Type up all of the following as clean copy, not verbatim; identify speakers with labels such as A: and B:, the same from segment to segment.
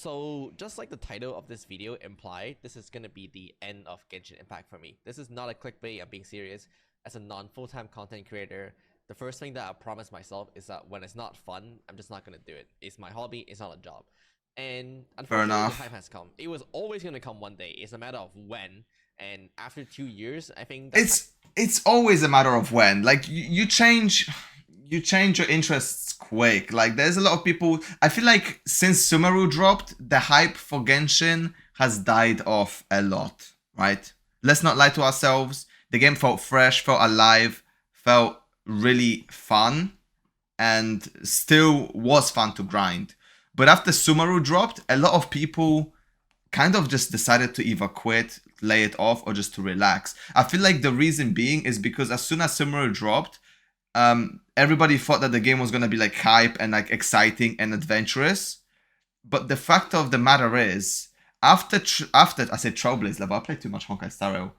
A: So, just like the title of this video implied, this is gonna be the end of Genshin Impact for me. This is not a clickbait, I'm being serious. As a non-full-time content creator, the first thing that I promise myself is that when it's not fun, I'm just not gonna do it. It's my hobby, it's not a job. And
B: Fair
A: unfortunately, the
B: enough.
A: time has come. It was always gonna come one day. It's a matter of when. And after 2 years, I think that
B: It's always a matter of when. Like you change your interests quick. Like there's a lot of people. I feel like since Sumeru dropped, the hype for Genshin has died off a lot. Right? Let's not lie to ourselves. The game felt fresh, felt alive, felt really fun, and still was fun to grind. But after Sumeru dropped, a lot of people kind of just decided to either quit, lay it off, or just to relax. I feel like the reason being is because as soon as Sumeru dropped, everybody thought that the game was gonna be like hype and like exciting and adventurous. But the fact of the matter is, after I said Trailblaze level, I played too much Honkai Star Rail.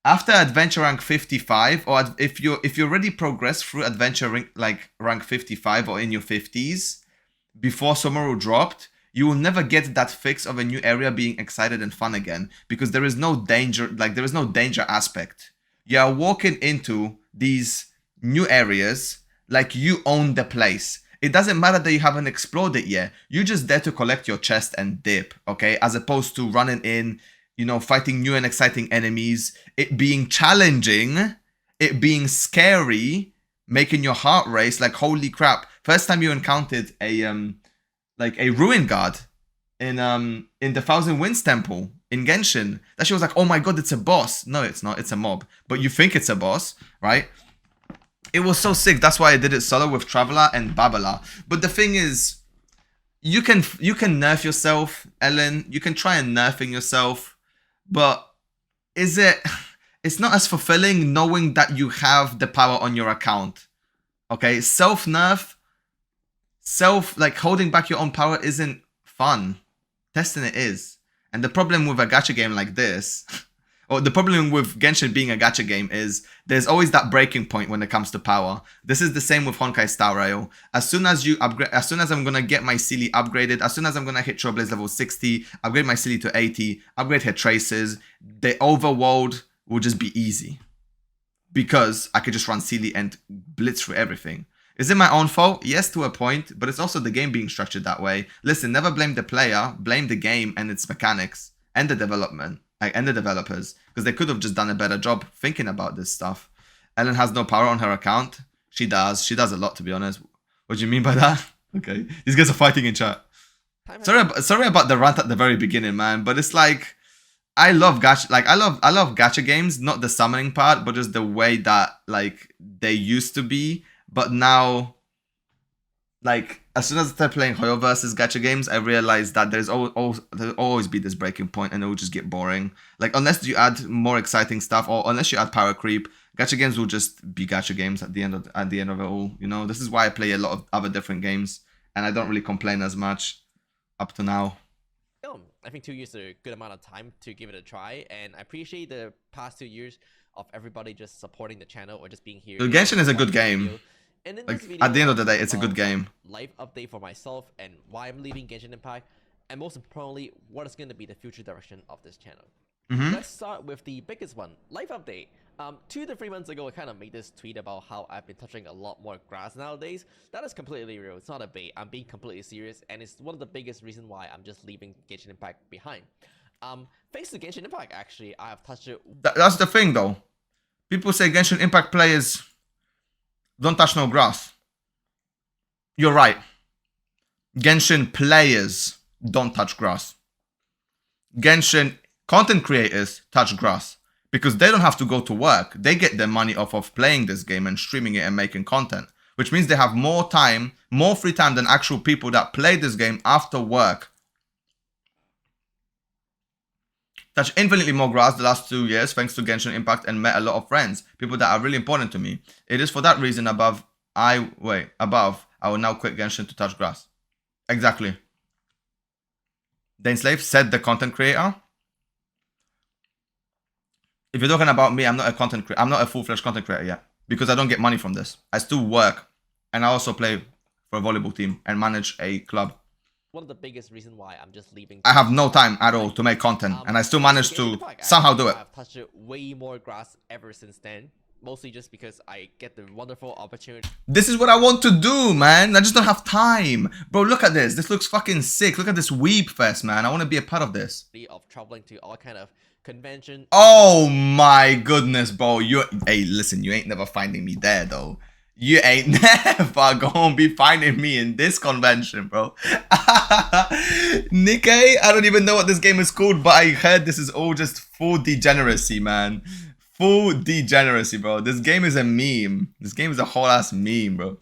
B: After adventure rank 55, or if you already progressed through adventure rank 55 or in your 50s before Sumeru dropped, you will never get that fix of a new area being excited and fun again, because there is no danger, there is no danger aspect. You are walking into these new areas like you own the place. It doesn't matter that you haven't explored it yet. You're just there to collect your chest and dip, okay? As opposed to running in, fighting new and exciting enemies, it being challenging, it being scary, making your heart race, like holy crap. First time you encountered a ruin guard in the Thousand Winds Temple in Genshin, that she was like, oh my god, it's a boss. No, it's not, it's a mob. But you think it's a boss, right? It was so sick. That's why I did it solo with Traveler and Babala. But the thing is, you can nerf yourself, Ellen. You can try and nerfing yourself, but it's not as fulfilling knowing that you have the power on your account. Okay, self-nerf, holding back your own power isn't fun. Testing it is. And the problem with a gacha game like this, or the problem with Genshin being a gacha game, is there's always that breaking point when it comes to power. This is the same with Honkai Star Rail. As soon as I'm gonna get my Sealy upgraded, as soon as I'm gonna hit Trailblaze level 60, upgrade my Sealy to 80, upgrade her traces, the overworld will just be easy. Because I could just run Sealy and blitz through everything. Is it my own fault? Yes, to a point, but it's also the game being structured that way. Listen, never blame the player, blame the game and its mechanics and the development. And the developers, because they could have just done a better job thinking about this stuff. Ellen has no power on her account. She does a lot, to be honest. What do you mean by that? Okay, these guys are fighting in chat. Sorry about the rant at the very beginning, man. But it's like, I love gacha. I love gacha games, not the summoning part, but just the way that they used to be. But now, as soon as I started playing Hoyoverse gacha games, I realized that there'll always be this breaking point, and it will just get boring. Unless you add more exciting stuff, or unless you add power creep, gacha games will just be gacha games at the end of it all. This is why I play a lot of other different games, and I don't really complain as much up to now.
A: I think 2 years is a good amount of time to give it a try, and I appreciate the past 2 years of everybody just supporting the channel or just being here.
B: Genshin is a good game.
A: And in this video,
B: at the end of the day, it's a good game.
A: Life update for myself and why I'm leaving Genshin Impact, and most importantly, what is going to be the future direction of this channel. Let's start with the biggest one, life update. 2 to 3 months ago, I kind of made this tweet about how I've been touching a lot more grass nowadays. That is completely real. It's not a bait. I'm being completely serious, and it's one of the biggest reasons why I'm just leaving Genshin Impact behind. Thanks to Genshin Impact, actually, I have touched it.
B: That's the thing, though. People say Genshin Impact players don't touch no grass. You're right. Genshin players don't touch grass. Genshin content creators touch grass because they don't have to go to work. They get their money off of playing this game and streaming it and making content, which means they have more time, more free time than actual people that play this game after work. Touched infinitely more grass the last 2 years thanks to Genshin Impact and met a lot of friends, people that are really important to me. It is for that reason I will now quit Genshin to touch grass. Exactly. Daneslave said the content creator. If you're talking about me, I'm not a full-fledged content creator yet because I don't get money from this. I still work, and I also play for a volleyball team and manage a club.
A: one of the biggest reasons why I'm just leaving.
B: I have no time at all to make content, and I still managed to somehow do it.
A: I've touched way more grass ever since then. Mostly just because I get the wonderful opportunity.
B: This is what I want to do, man. I just don't have time. Bro, look at this. This looks fucking sick. Look at this weeb fest, man. I want to be a part of this.
A: Of traveling to all kind of convention.
B: Oh my goodness, bro. Hey, listen, you ain't never finding me there, though. You ain't never gonna be finding me in this convention, bro. Nikkei, I don't even know what this game is called, but I heard this is all just full degeneracy, man. Full degeneracy, bro. This game is a meme. This game is a whole ass meme, bro.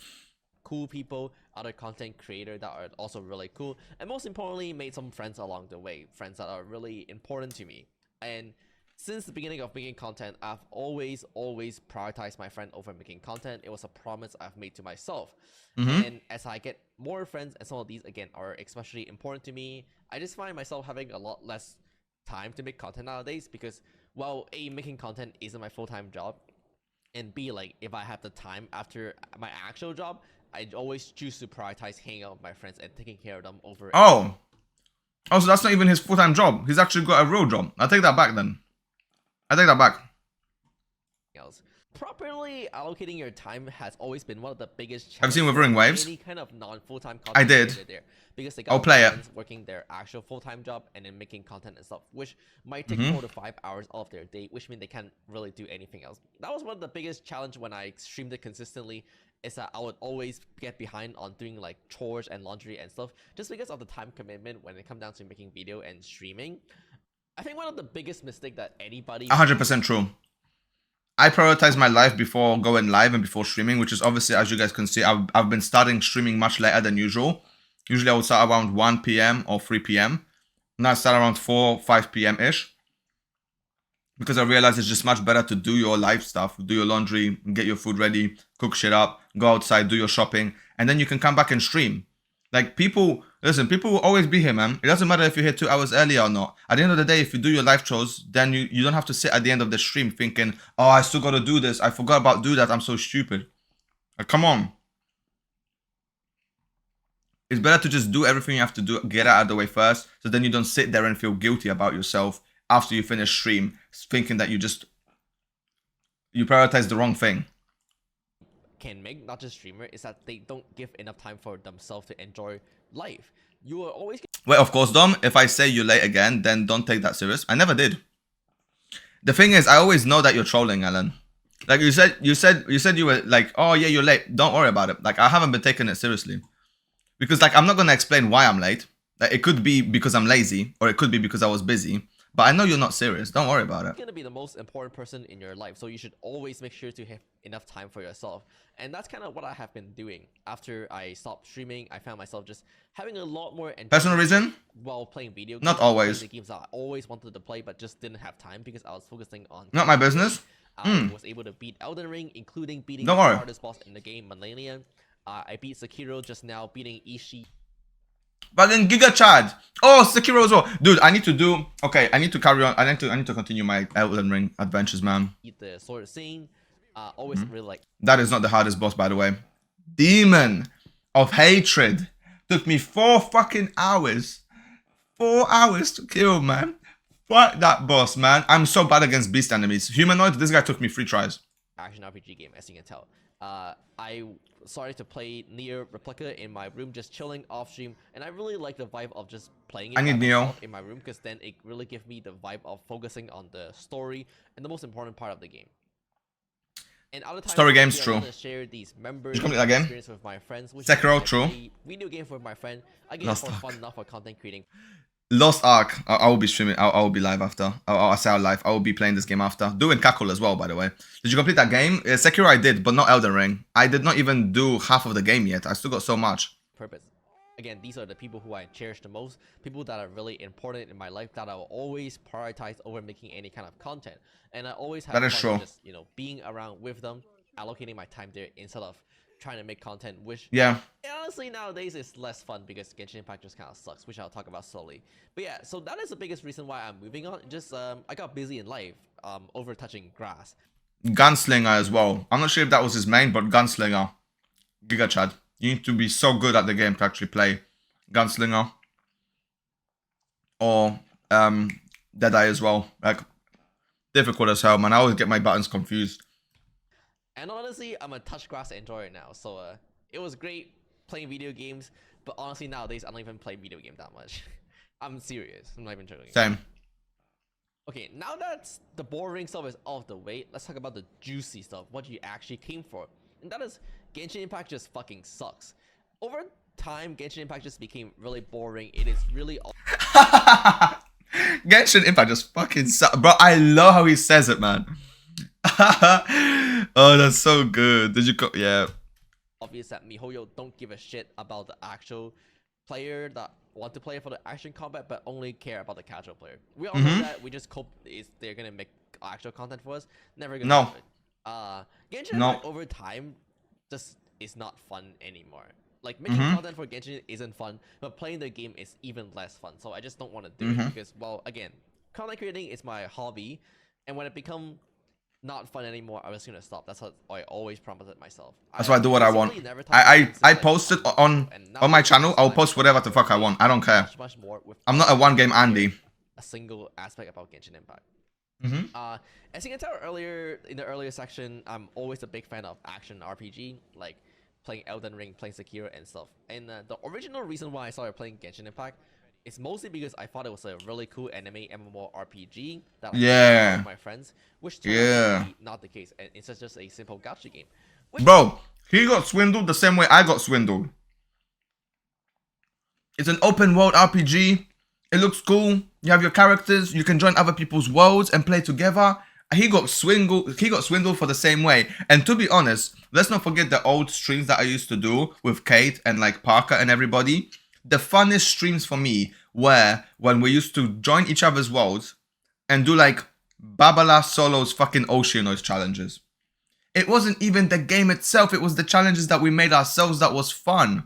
A: Cool people, other content creators that are also really cool, and most importantly, made some friends along the way. Friends that are really important to me. And since the beginning of making content, I've always prioritized my friend over making content. It was a promise I've made to myself. And as I get more friends, and some of these again are especially important to me, I just find myself having a lot less time to make content nowadays, because well, A, making content isn't my full-time job, and B, like, if I have the time after my actual job, I always choose to prioritize hanging out with my friends and taking care of them over.
B: Oh, so that's not even his full-time job. He's actually got a real job. I'll take that back then. I take that back.
A: Else. Properly allocating your time has always been one of the biggest challenges.
B: Have you seen Wuthering Waves?
A: Any kind of non-full-time content
B: I did.
A: There, because they got
B: I'll play it.
A: Working their actual full-time job and then making content and stuff, which might take 4 to 5 hours off their day, which means they can't really do anything else. That was one of the biggest challenge when I streamed it consistently, is that I would always get behind on doing like chores and laundry and stuff, just because of the time commitment when it comes down to making video and streaming. I think one of the biggest mistakes that anybody
B: 100% true. I prioritize my life before going live and before streaming, which is obviously, as you guys can see, I've been starting streaming much later than usual. Usually I would start around 1 p.m. or 3 p.m. Now I start around 4, 5 p.m.-ish. Because I realize it's just much better to do your live stuff, do your laundry, get your food ready, cook shit up, go outside, do your shopping, and then you can come back and stream. Like, people, listen, people will always be here, man. It doesn't matter if you're here 2 hours earlier or not. At the end of the day, if you do your live shows, then you don't have to sit at the end of the stream thinking, oh, I still got to do this. I forgot about do that. I'm so stupid. Like, come on. It's better to just do everything you have to do, get it out of the way first, so then you don't sit there and feel guilty about yourself after you finish stream, thinking that you prioritize the wrong thing.
A: Can make, not just streamer, is that they don't give enough time for themselves to enjoy life. You are always...
B: Wait, of course, Dom, if I say you're late again, then don't take that serious. I never did. The thing is, I always know that you're trolling, Alan. Like, you said you were like, oh yeah, you're late. Don't worry about it. Like, I haven't been taking it seriously. Because, like, I'm not going to explain why I'm late. Like, it could be because I'm lazy, or it could be because I was busy. But I know you're not serious. Don't worry about it.
A: You're going to be the most important person in your life, so you should always make sure to have enough time for yourself. And that's kind of what I have been doing. After I stopped streaming, I found myself just having a lot more...
B: Personal reason?
A: While playing video games.
B: Not always.
A: The games I always wanted to play, but just didn't have time because I was focusing on...
B: Not my business.
A: I was able to beat Elden Ring, including beating
B: Don't
A: the
B: worry.
A: hardest boss in the game, Millennia. I beat Sekiro just now, beating Ishii.
B: But then Giga Chad. Oh, Sekiro as well. Dude, I need to do... Okay, I need to carry on. I need to continue my Elden Ring adventures, man.
A: Beat the sword scene. Always really like...
B: That is not the hardest boss, by the way. Demon of Hatred. Took me 4 fucking hours. 4 hours to kill, man. Fuck that boss, man. I'm so bad against beast enemies. Humanoid, this guy took me 3 tries.
A: Action RPG game, as you can tell. I started to play Nier Replica in my room, just chilling off stream, and I really like the vibe of just playing it in my room, because then it really gives me the vibe of focusing on the story and the most important part of the game. And other times,
B: story games, true.
A: I share these members
B: experience
A: with my friends, which
B: Sekiro, true.
A: Video game with my friend. I get it for fun, not for content creating.
B: Lost Ark. I will be streaming. I will be live after. I'll say live. I will be playing this game after. Doing Kakul as well, by the way. Did you complete that game? Sekiro I did, but not Elden Ring. I did not even do half of the game yet. I still got so much.
A: Purpose. Again, these are the people who I cherish the most. People that are really important in my life that I will always prioritize over making any kind of content. And I always have fun just, being around with them, allocating my time there instead of trying to make content, which honestly nowadays is less fun because Genshin Impact just kind of sucks, which I'll talk about slowly. But yeah, so that is the biggest reason why I'm moving on. Just I got busy in life, over touching grass.
B: Gunslinger as well. I'm not sure if that was his main, but Gunslinger. Giga Chad. You need to be so good at the game to actually play Gunslinger. or Deadeye as well. Like, difficult as hell, man. I always get my buttons confused.
A: And honestly, I'm a touch grass enjoyer now, so it was great playing video games, but honestly nowadays I don't even play video game that much. I'm serious. I'm not even joking.
B: Same.
A: Okay, now that the boring stuff is off the way, let's talk about the juicy stuff, what you actually came for. And that is, Genshin Impact just fucking sucks. Over time, Genshin Impact just became really boring. It is really...
B: Genshin Impact just fucking sucks. Bro, I love how he says it, man. Oh, that's so good. Did you go? Yeah.
A: Obvious that miHoYo don't give a shit about the actual player that want to play for the action combat, but only care about the casual player. We all know that. We just hope they're gonna make actual content for us. Never gonna do it. Genshin Impact over time just is not fun anymore. Like, making content for Genshin isn't fun, but playing the game is even less fun. So I just don't want to do it because, well, again, content creating is my hobby, and when it become not fun anymore, I was gonna stop. That's what I always promised it myself.
B: That's why I do what I want. I post it on my channel. I'll post whatever the fuck I want. I don't care.
A: Much more
B: I'm not a one game Andy.
A: A single aspect about Genshin Impact. As you can tell earlier in the earlier section, I'm always a big fan of action RPG, like playing Elden Ring, playing Sekiro and stuff. And the original reason why I started playing Genshin Impact is mostly because I thought it was a really cool anime MMORPG that I played with my friends, which turned out to be not the case, and it's just a simple gacha game.
B: Bro, he got swindled the same way I got swindled. It's an open world RPG. It looks cool. You have your characters. You can join other people's worlds and play together. He got swindled. He got swindled for the same way. And to be honest, let's not forget the old streams that I used to do with Kate and like Parker and everybody. The funnest streams for me were when we used to join each other's worlds and do like Babala Solo's fucking Oceanoid challenges. It wasn't even the game itself. It was the challenges that we made ourselves that was fun.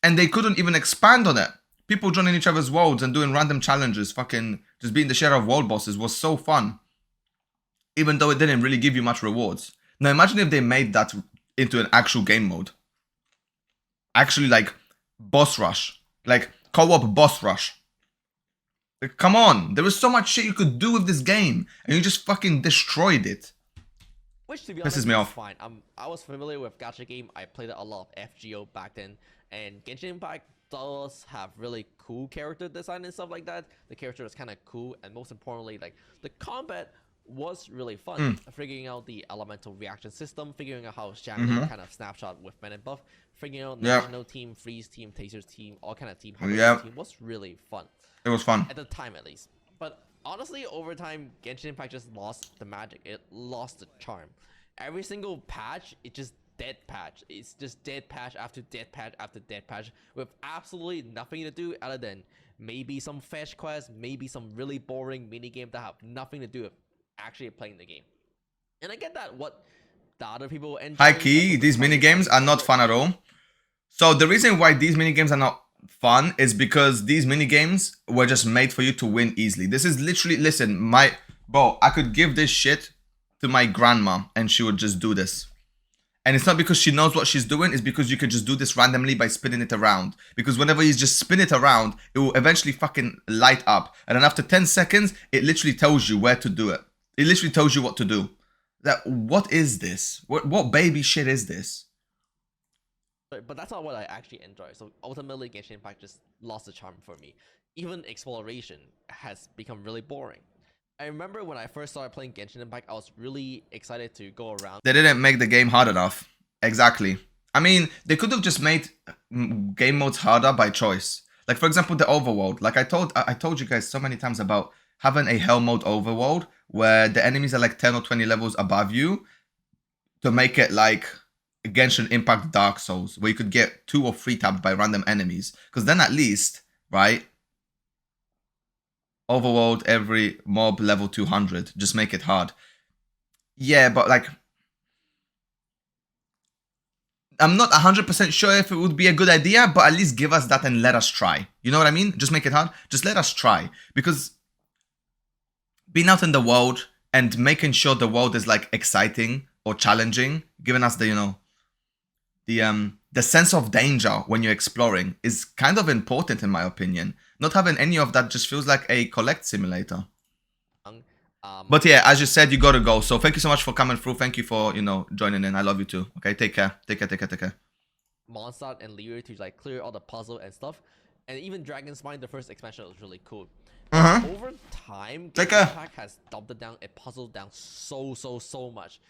B: And they couldn't even expand on it. People joining each other's worlds and doing random challenges, fucking just being the share of world bosses was so fun. Even though it didn't really give you much rewards. Now imagine if they made that into an actual game mode. Actually like boss rush. Like co-op boss rush. Like, come on. There was so much shit you could do with this game. And you just fucking destroyed it.
A: Which, to be honest,
B: pisses me off.
A: Fine. I was familiar with gacha game. I played a lot of FGO back then. And Genshin Impact does have really cool character design and stuff like that. The character is kind of cool, and most importantly, like the combat was really fun. Figuring out the elemental reaction system, figuring out how Shamley kind of snapshot with men and buff, figuring out national team, freeze team, tasers team, all kind of team team was really fun.
B: It was fun
A: at the time, at least. But honestly, over time, Genshin Impact just lost the magic. It lost the charm. Every single patch, it just dead patch. It's just dead patch after dead patch after dead patch with absolutely nothing to do other than maybe some fetch quests, maybe some really boring mini game that have nothing to do with actually playing the game. And I get that what the other people enjoy.
B: High key, these mini games are not fun at all. So the reason why these mini games are not fun is because these mini games were just made for you to win easily. This is literally, listen, bro, I could give this shit to my grandma and she would just do this. And it's not because she knows what she's doing, it's because you could just do this randomly by spinning it around. Because whenever you just spin it around, it will eventually fucking light up. And then after 10 seconds, it literally tells you where to do it. It literally tells you what to do. What is this? What baby shit is this?
A: But that's not what I actually enjoy. So ultimately, Genshin Impact just lost the charm for me. Even exploration has become really boring. I remember when I first started playing Genshin Impact, I was really excited to go around.
B: They didn't make the game hard enough. Exactly. I mean, they could have just made game modes harder by choice. Like, for example, the overworld. Like I told you guys so many times about having a hell mode overworld where the enemies are like 10 or 20 levels above you to make it like Genshin Impact Dark Souls, where you could get 2 or 3 tapped by random enemies. Because then at least, right? Overworld every mob level 200. Just make it hard. Yeah, but like, I'm not 100% sure if it would be a good idea, but at least give us that and let us try. You know what I mean? Just make it hard. Just let us try. Because being out in the world and making sure the world is like exciting or challenging, giving us the, you know, the sense of danger when you're exploring is kind of important in my opinion. Not having any of that just feels like a collect simulator.
A: Um,
B: But yeah, as you said, you gotta go. So thank you so much for coming through. Thank you for, you know, joining in. I love you too. Okay, take care. Take care, take care, take care.
A: Mondstadt and Lear to like clear all the puzzle and stuff. And even Dragon's Mind, the first expansion, was really cool. Over time, Genshin Impact has dumped it down and puzzled down so much.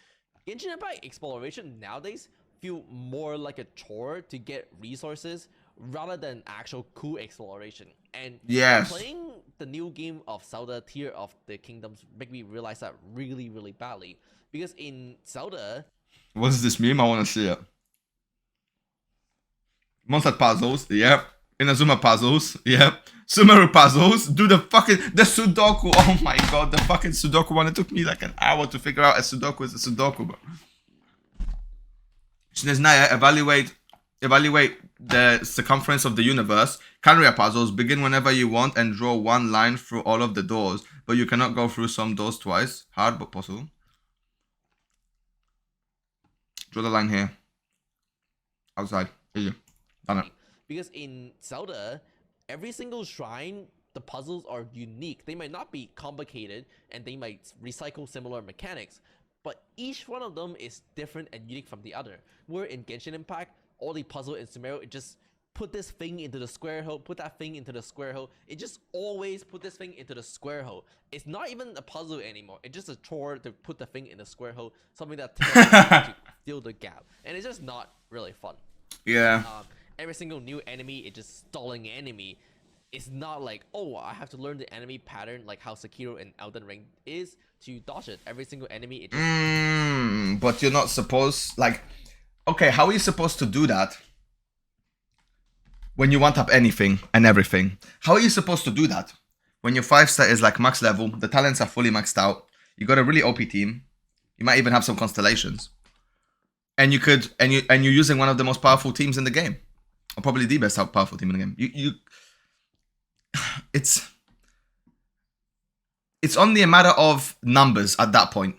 A: Genshin Impact exploration nowadays feel more like a chore to get resources rather than actual cool exploration. And playing the new game of Zelda Tear of the Kingdoms make me realize that really badly. Because in Zelda...
B: What is this meme? I want to see it. Mondstadt puzzles, yep. Inazuma puzzles, yep. Sumeru puzzles, do the Sudoku. Oh my god, the fucking Sudoku one. It took me like an hour to figure out a Sudoku is a Sudoku, bro. Shineznaya, evaluate the circumference of the universe. Canria puzzles, begin whenever you want and draw one line through all of the doors, but you cannot go through some doors twice. Hard, but possible. Draw the line here. Outside. Easy. Done it.
A: Because in Zelda, every single shrine, the puzzles are unique. They might not be complicated, and they might recycle similar mechanics, but each one of them is different and unique from the other. Where in Genshin Impact, all the puzzle in Sumeru, it just put this thing into the square hole, put that thing into the square hole. It just always put this thing into the square hole. It's not even a puzzle anymore. It's just a chore to put the thing in the square hole, something that takes to fill the gap. And it's just not really fun.
B: Yeah.
A: Every single new enemy is just stalling enemy. It's not like, oh, I have to learn the enemy pattern like how Sekiro and Elden Ring is to dodge it. Every single enemy, it just...
B: But you're not supposed, like, okay, how are you supposed to do that when you want up anything and everything? How are you supposed to do that when your 5-star is like max level, the talents are fully maxed out, you got a really OP team, you might even have some constellations, and you're using one of the most powerful teams in the game, or probably the best powerful team in the game. It's only a matter of numbers at that point.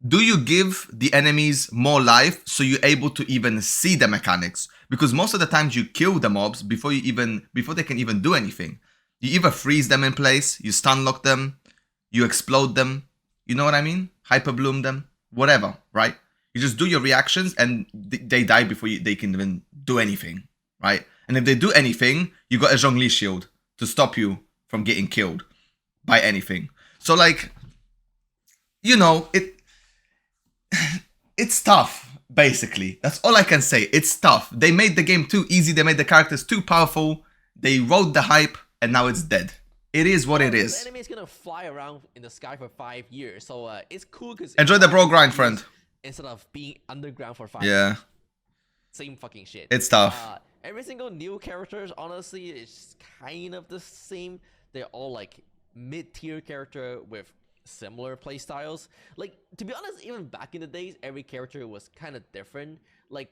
B: Do you give the enemies more life so you're able to even see the mechanics? Because most of the times you kill the mobs before they can even do anything. You either freeze them in place, you stun lock them, you explode them. You know what I mean? Hyper bloom them, whatever, right? You just do your reactions and they die before they can even do anything, right? And if they do anything, you got a Zhongli shield to stop you from getting killed by anything. So like, you know, it's tough, basically. That's all I can say. It's tough. They made the game too easy. They made the characters too powerful. They rode the hype, and now it's dead. It is what it is.
A: The enemy is gonna fly around in the sky for 5 years, so it's cool because
B: enjoy the bro grind, friend.
A: Instead of being underground for 5
B: years.
A: Yeah. Same fucking shit.
B: It's tough.
A: Every single new characters, honestly, is kind of the same. They're all like mid-tier character with similar playstyles. Like, to be honest, even back in the days, every character was kind of different. Like,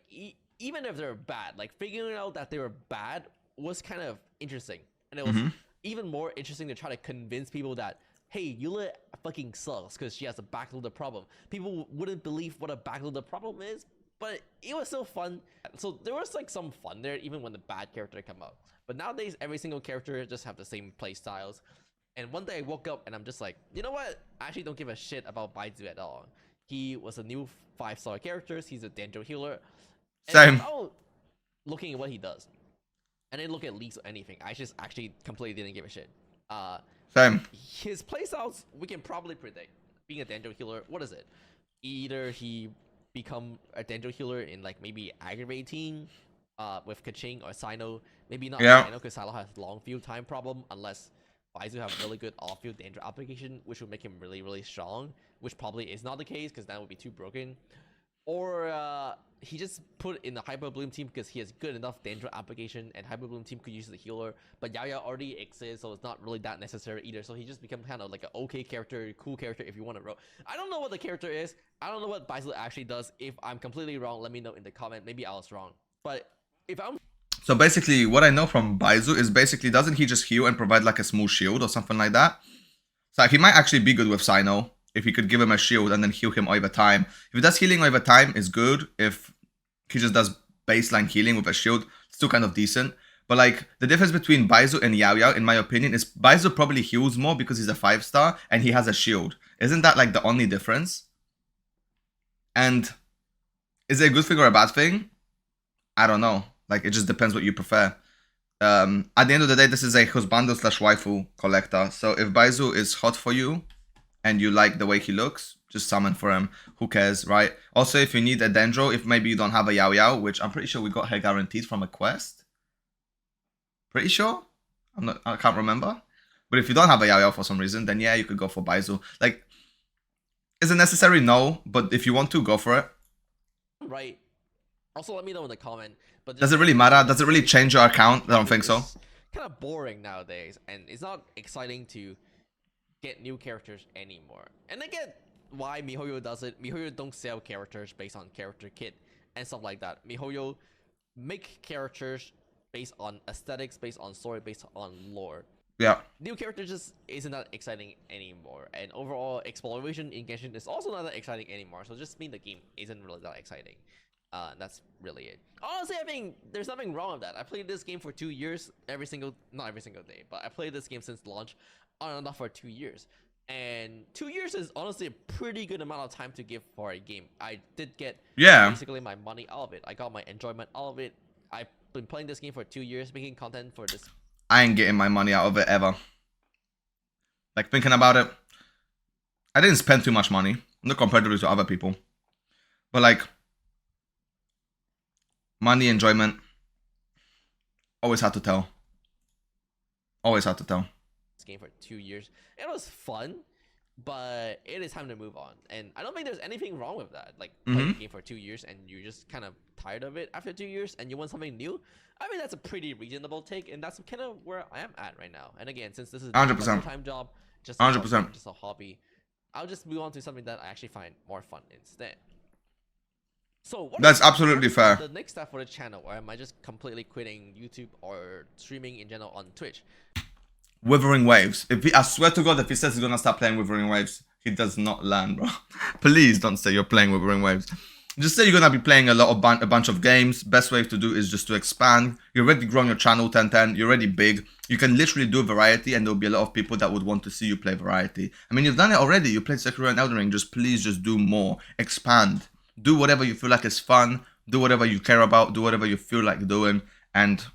A: even if they're bad, like figuring out that they were bad was kind of interesting. And it was even more interesting to try to convince people that, hey, Eula fucking sucks because she has a backloaded problem. People wouldn't believe what a backloaded problem is, but it was still fun. So there was like some fun there even when the bad character came out. But nowadays, every single character just have the same play styles. And one day I woke up and I'm just like, you know what? I actually don't give a shit about Baizu at all. He was a new 5-star character. He's a Danjo healer.
B: Same.
A: Without looking at what he does, I didn't look at leaks or anything. I just actually completely didn't give a shit.
B: Same.
A: His playstyles, we can probably predict. Being a Danjo healer, what is it? Either he become a Danjo healer in like maybe aggravating with Kaching or Sino. Maybe not Sino because Sino has long field time problem unless Baizu have really good off-field Danjo application, which would make him really strong, which probably is not the case because that would be too broken. Or he just put in the Hyper Bloom team because he has good enough Danjo application and Hyper Bloom team could use the healer, but Yaya already exists, so it's not really that necessary either. So he just become kind of like an okay character, cool character if you want to roll. I don't know what the character is. I don't know what Baizu actually does. If I'm completely wrong, let me know in the comment. Maybe I was wrong. But if I'm...
B: So basically, what I know from Baizu is basically, doesn't he just heal and provide like a smooth shield or something like that? So he might actually be good with Sino if he could give him a shield and then heal him over time. If he does healing over time, it's good. If he just does baseline healing with a shield, it's still kind of decent. But like the difference between Baizu and Yao Yao, in my opinion, is Baizu probably heals more because he's a 5-star and he has a shield. Isn't that like the only difference? And is it a good thing or a bad thing? I don't know. Like, it just depends what you prefer. At the end of the day, this is a husbando / waifu collector. So if Baizu is hot for you and you like the way he looks, just summon for him. Who cares, right? Also, if you need a Dendro, if maybe you don't have a Yao Yao, which I'm pretty sure we got her guaranteed from a quest. Pretty sure? I can't remember. But if you don't have a Yao Yao for some reason, then yeah, you could go for Baizu. Like, is it necessary? No. But if you want to, go for it.
A: Right. Also, let me know in the comment. But
B: does it really matter? Does it really change your account? I don't think so.
A: It's kind of boring nowadays, and it's not exciting to get new characters anymore. And I get why MiHoYo does it. MiHoYo don't sell characters based on character kit and stuff like that. MiHoYo make characters based on aesthetics, based on story, based on lore.
B: Yeah.
A: New characters just isn't that exciting anymore, and overall exploration in Genshin is also not that exciting anymore. So just mean the game isn't really that exciting. That's really it. Honestly, I think there's nothing wrong with that. I played this game for 2 years, not every single day, but I played this game since launch on and off for 2 years. And 2 years is honestly a pretty good amount of time to give for a game. I did get basically my money out of it. I got my enjoyment out of it. I've been playing this game for 2 years, making content for this.
B: I ain't getting my money out of it ever. Like, thinking about it, I didn't spend too much money, not comparatively to other people. But like, money, enjoyment, always had to tell. Always had to tell.
A: This game for 2 years. It was fun, but it is time to move on. And I don't think there's anything wrong with that. Like, playing a game for 2 years and you're just kind of tired of it after 2 years and you want something new. I mean, that's a pretty reasonable take, and that's kind of where I am at right now. And again, since this is
B: 100%.
A: a full-time job, just a
B: 100%.
A: just a hobby, I'll just move on to something that I actually find more fun instead. So
B: that's absolutely fair.
A: The next step for the channel, or am I just completely quitting YouTube or streaming in general on Twitch?
B: Withering Waves. I swear to God, if he says he's gonna start playing Withering Waves, he does not learn, bro. Please don't say you're playing Withering Waves. Just say you're gonna be playing a bunch of games. Best way to do is just to expand. You're already growing your channel, Tenten. You're already big. You can literally do variety, and there'll be a lot of people that would want to see you play variety. I mean, you've done it already. You played Sekiro and Elden Ring. Please do more. Expand. Do whatever you feel like is fun. Do whatever you care about. Do whatever you feel like doing, and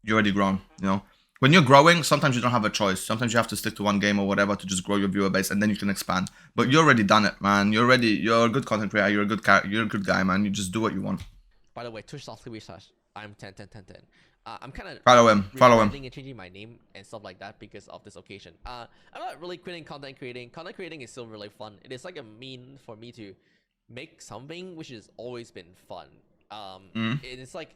B: you're already grown. You know, when you're growing, sometimes you don't have a choice. Sometimes you have to stick to one game or whatever to just grow your viewer base, and then you can expand. But you're already done it, man. You're a good content creator. You're a good guy, man. You just do what you want.
A: By the way, twitch.tv/I'm Tenten. I'm kind of
B: follow him
A: and changing my name and stuff like that because of this occasion. I'm not really quitting content creating. Content creating is still really fun. It is like a mean for me to make something which has always been fun. It is like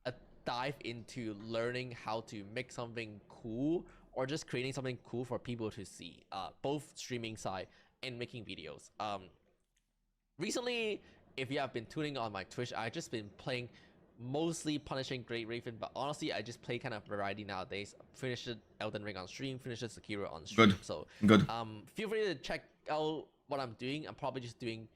A: a dive into learning how to make something cool or just creating something cool for people to see, both streaming side and making videos. Recently, if you have been tuning on my Twitch, I've just been playing mostly Punishing Great Raven, but honestly, I just play kind of variety nowadays. Finished Elden Ring on stream, finished Sekiro on stream.
B: Good.
A: Feel free to check out what I'm doing. I'm probably just doing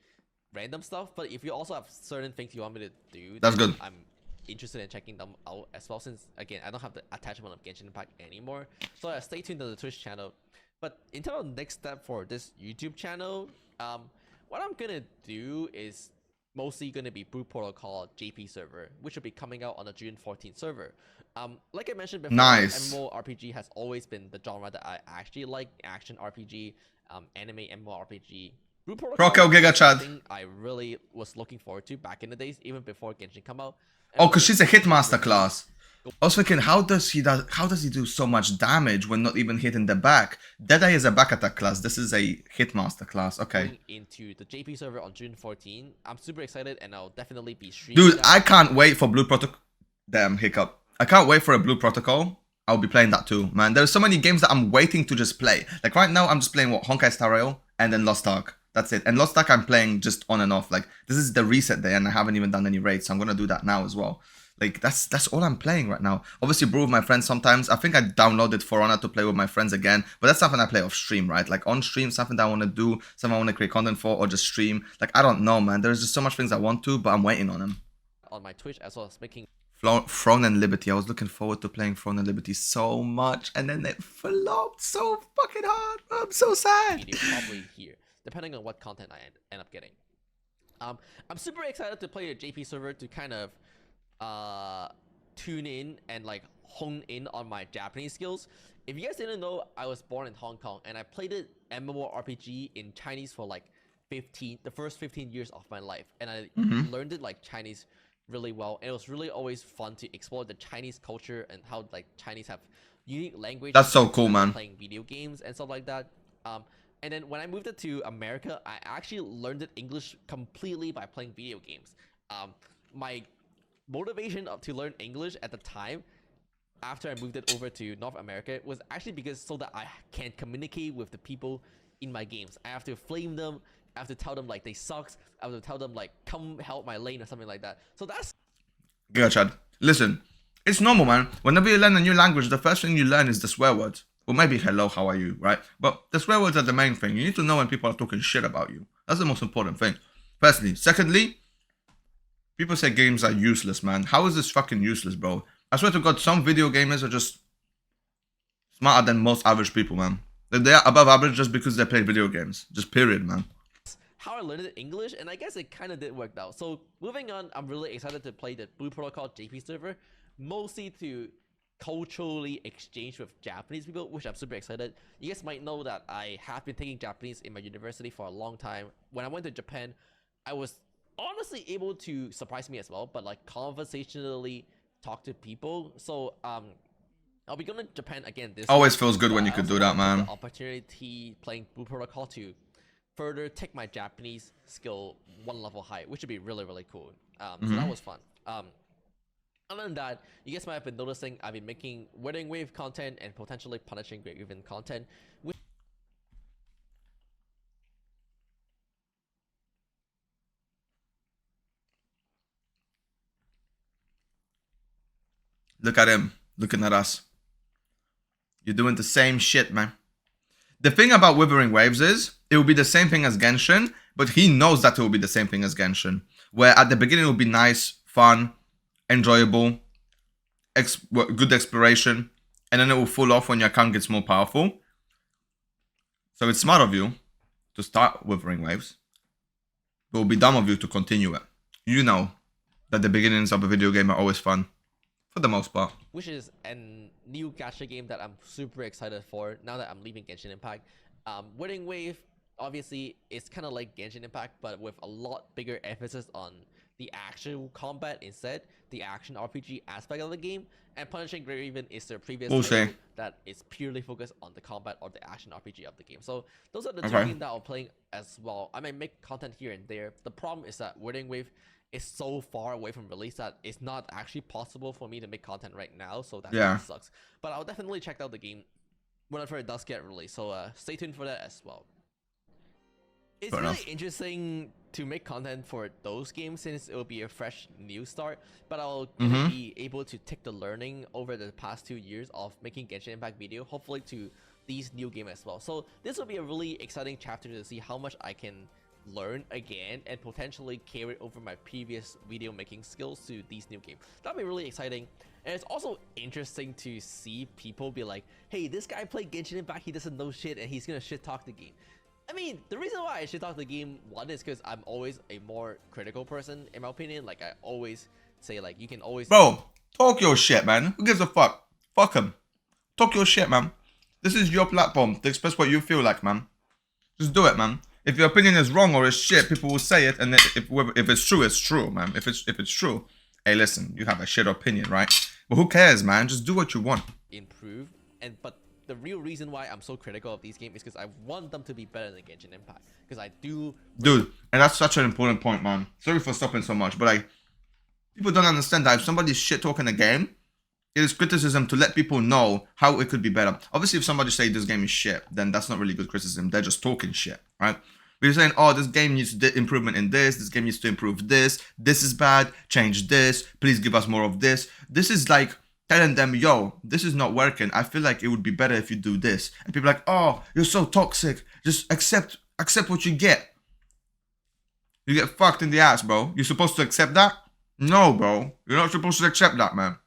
A: random stuff, but if you also have certain things you want me to do,
B: that's good.
A: I'm interested in checking them out as well, since again I don't have the attachment of Genshin Impact anymore. So stay tuned to the Twitch channel. But in terms of next step for this YouTube channel, what I'm gonna do is mostly gonna be Blue Protocol JP server, which will be coming out on the June 14th server. Like I mentioned before, MMORPG has always been the genre that I actually like. Action RPG, anime MMORPG. Blue Protocol
B: Giga Chad.
A: I really was looking forward to back in the days, even before Genshin come out.
B: Oh, because she's a Hitmaster class. I was thinking, how does he do so much damage when not even hitting the back? Deadeye is a back attack class. This is a Hitmaster class. Okay.
A: Going into the JP server on June 14. I'm super excited, and I'll definitely be streaming.
B: Dude, I can't wait for Blue Protocol. Damn, hiccup. I can't wait for a Blue Protocol. I'll be playing that too, man. There's so many games that I'm waiting to just play. Like right now, I'm just playing Honkai Star Rail and then Lost Ark. That's it. And Lost Ark I'm playing just on and off. Like, this is the reset day and I haven't even done any raids, so I'm gonna do that now as well. Like, that's all I'm playing right now. Obviously, brew with my friends sometimes. I think I downloaded For Honor to play with my friends again, but that's something I play off stream, right? Like, on stream, something that I want to do, something I want to create content for, or just stream. Like, I don't know, man. There's just so much things I want to, but I'm waiting on them.
A: On my Twitch, as well as making
B: Throne and Liberty. I was looking forward to playing Throne and Liberty so much, and then it flopped so fucking hard. I'm so sad.
A: Video probably here, depending on what content I end up getting. I'm super excited to play a JP server to kind of tune in and like hone in on my Japanese skills. If you guys didn't know, I was born in Hong Kong and I played it MMORPG in Chinese for like the first 15 years of my life, and I learned it like Chinese really well, and it was really always fun to explore the Chinese culture and how like Chinese have unique language.
B: That's so cool, man.
A: Playing video games and stuff like that. And then when I moved it to America, I actually learned it English completely by playing video games. My motivation to learn English at the time, after I moved it over to North America, was actually because so that I can communicate with the people in my games. I have to flame them. I have to tell them like they sucks. I have to tell them like come help my lane or something like that. So that's
B: good, Chad. Listen, it's normal, man. Whenever you learn a new language, the first thing you learn is the swear words. Or maybe hello, how are you, right? But the swear words are the main thing. You need to know when people are talking shit about you. That's the most important thing. Firstly. Secondly, people say games are useless, man. How is this fucking useless, bro? I swear to God, some video gamers are just smarter than most average people, man. They are above average just because they play video games. Just period, man.
A: How I learned it English, and I guess it kind of did work out. So moving on, I'm really excited to play the Blue Protocol JP server, mostly to culturally exchange with Japanese people, which I'm super excited. You guys might know that I have been taking Japanese in my university for a long time. When I went to Japan, I was honestly able to surprise me as well, but like conversationally talk to people. So I'll be going to Japan again this
B: always
A: week,
B: feels good when you could do that, man.
A: The opportunity playing Blue Protocol to further take my Japanese skill one level higher, which would be really, really cool. So that was fun. Other than that, you guys might have been noticing I've been making Wedding Wave content and potentially Punishing Great Raven content.
B: Look at him, looking at us. You're doing the same shit, man. The thing about Withering Waves is, it will be the same thing as Genshin, but he knows that it will be the same thing as Genshin. Where at the beginning it will be nice, fun, enjoyable, good exploration, and then it will fall off when your account gets more powerful. So it's smart of you to start Withering Waves, but it will be dumb of you to continue it. You know that the beginnings of a video game are always fun, for the most part.
A: Which is a new gacha game that I'm super excited for now that I'm leaving Genshin Impact. Wedding Wave, obviously, is kind of like Genshin Impact, but with a lot bigger emphasis on the actual combat instead, the action RPG aspect of the game. And Punishing Great Raven is the previous title that is purely focused on the combat or the action RPG of the game. So those are the two games that I'm playing as well. I might make content here and there. The problem is that Wedding Wave is so far away from release that it's not actually possible for me to make content right now, so that really sucks. But I'll definitely check out the game whenever it does get released, so stay tuned for that as well. It's really interesting to make content for those games since it will be a fresh new start, but I'll be able to take the learning over the past 2 years of making Genshin Impact video, hopefully to these new games as well. So this will be a really exciting chapter to see how much I can learn again and potentially carry over my previous video making skills to these new games. That'll be really exciting. And it's also interesting to see people be like, hey, this guy played Genshin Impact, he doesn't know shit and he's gonna shit talk the game. I mean, the reason why I shit talk the game, one, is because I'm always a more critical person in my opinion. Like I always say like, you can always—
B: Bro, talk your shit, man. Who gives a fuck? Fuck him. Talk your shit, man. This is your platform to express what you feel like, man. Just do it, man. If your opinion is wrong or is shit, people will say it, and if it's true, it's true, man. If it's true, hey, listen, you have a shit opinion, right? But who cares, man? Just do what you want.
A: Improve, but the real reason why I'm so critical of these games is because I want them to be better than Genshin Impact. Because I do,
B: dude, and that's such an important point, man. Sorry for stopping so much, but like, people don't understand that if somebody's shit talking a game, it is criticism to let people know how it could be better. Obviously, if somebody say this game is shit, then that's not really good criticism. They're just talking shit, right? But you're saying, oh, this game needs improvement in this game needs to improve this is bad, change this, please give us more of this. This is like telling them, yo, this is not working. I feel like it would be better if you do this. And people are like, oh, you're so toxic. Just accept what you get. You get fucked in the ass, bro. You're supposed to accept that? No, bro. You're not supposed to accept that, man.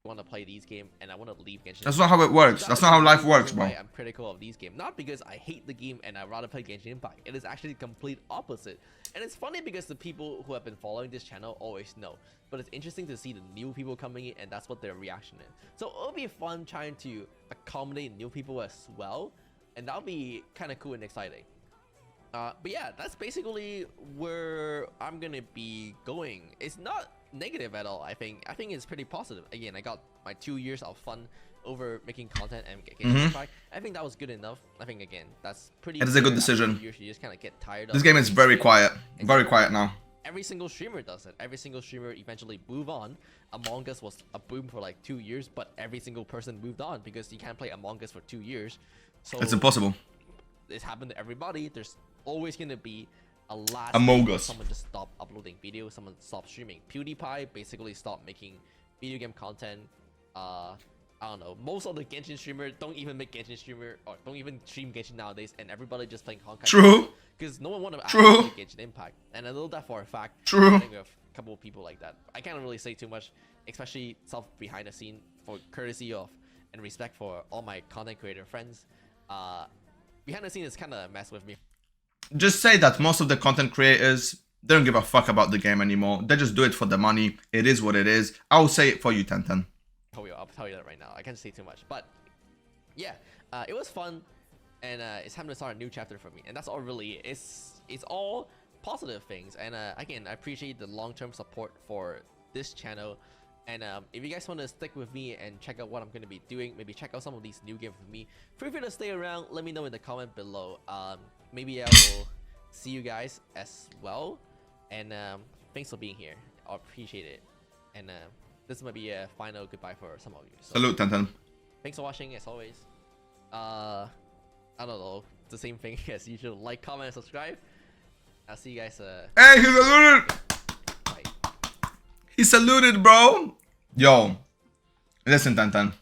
A: Want to play these games and I want to leave Genshin.
B: That's not how it works. That's not how life works, bro.
A: I'm critical of these games, not because I hate the game and I'd rather play Genshin Impact. It is actually the complete opposite. And it's funny because the people who have been following this channel always know. But it's interesting to see the new people coming in and that's what their reaction is. So it'll be fun trying to accommodate new people as well. And that'll be kind of cool and exciting. But yeah, that's basically where I'm gonna be going. It's not negative at all. I think it's pretty positive. Again, I got my 2 years of fun over making content and getting feedback. I think that was good enough. I think again, that's pretty.
B: It is a good decision.
A: You just kind of get tired of
B: this game is very quiet. Very quiet now.
A: Every single streamer does it. Every single streamer eventually move on. Among Us was a boom for like 2 years, but every single person moved on because you can't play Among Us for 2 years. So
B: it's impossible.
A: It's happened to everybody. There's always gonna be a last
B: Among Us.
A: Someone just stopped uploading videos, someone stopped streaming. PewDiePie basically stopped making video game content. I don't know, most of the Genshin streamers don't even make Genshin streamer or don't even stream Genshin nowadays, and everybody just playing Honkai.
B: True.
A: Because no one want to actually play Genshin Impact, and I know that for a fact.
B: True.
A: I think we have a couple of people like that. I can't really say too much, especially stuff behind the scene, for courtesy of and respect for all my content creator friends. Behind the scene is kind of a mess with me.
B: Just say that most of the content creators, they don't give a fuck about the game anymore. They just do it for the money. It is what it is. I'll say it for you, Tenten.
A: I'll tell you that right now. I can't say too much, but yeah, it was fun, and it's time to start a new chapter for me. And that's all really. It's all positive things. And again, I appreciate the long-term support for this channel. And if you guys want to stick with me and check out what I'm going to be doing, maybe check out some of these new games with me, feel free to stay around. Let me know in the comment below. Maybe I will see you guys as well. And thanks for being here. I appreciate it. And this might be a final goodbye for some of you. So,
B: salute, Tenten.
A: thanks for watching as always. I don't know. It's the same thing as usual. Like, comment, and subscribe. I'll see you guys.
B: Hey, he saluted!
A: Bye.
B: He saluted, bro! Yo, listen, Tenten.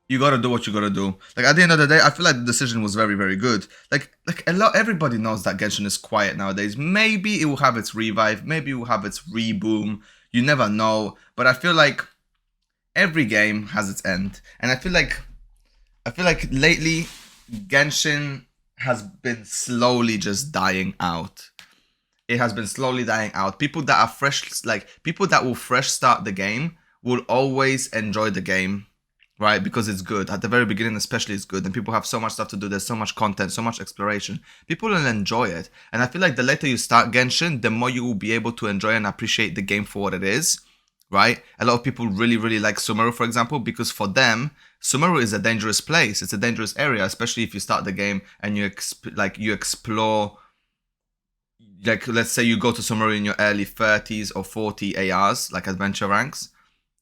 B: You gotta do what you gotta do. Like, at the end of the day, I feel like the decision was very, very good. Like everybody knows that Genshin is quiet nowadays. Maybe it will have its revive. Maybe it will have its reboom. You never know. But I feel like every game has its end. And I feel like lately, Genshin has been slowly just dying out. It has been slowly dying out. People that are fresh, like, people that will fresh start the game will always enjoy the game. Right, because it's good. At the very beginning especially, it's good. And people have so much stuff to do. There's so much content, so much exploration. People will enjoy it. And I feel like the later you start Genshin, the more you will be able to enjoy and appreciate the game for what it is. Right? A lot of people really, really like Sumeru, for example, because for them, Sumeru is a dangerous place. It's a dangerous area, especially if you start the game and you explore. Like, let's say you go to Sumeru in your early 30s or 40 ARs, like adventure ranks.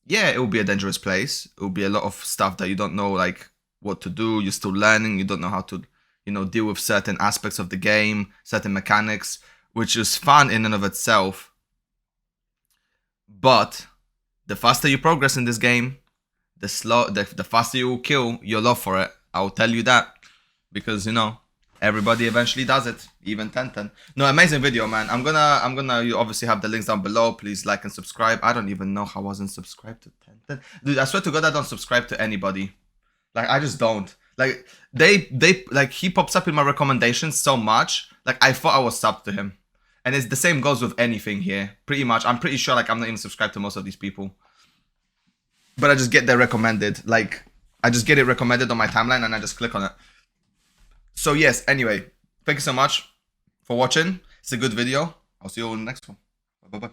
B: Yeah, it will be a dangerous place. It will be a lot of stuff that you don't know, like, what to do. You're still learning. You don't know how to, deal with certain aspects of the game, certain mechanics, which is fun in and of itself. But the faster you progress in this game, the faster you will kill your love for it. I will tell you that. Because, everybody eventually does it, even Tenten. No, amazing video, man. You obviously have the links down below. Please like and subscribe. I don't even know how I wasn't subscribed to Tenten. Dude, I swear to God, I don't subscribe to anybody. Like, I just don't. Like, he pops up in my recommendations so much. Like, I thought I was subbed to him. And it's the same goes with anything here. Pretty much. I'm pretty sure, like, I'm not even subscribed to most of these people. But I just get their recommended. Like, I just get it recommended on my timeline and I just click on it. So yes, anyway, thank you so much for watching. It's a good video. I'll see you all in the next one. Bye-bye.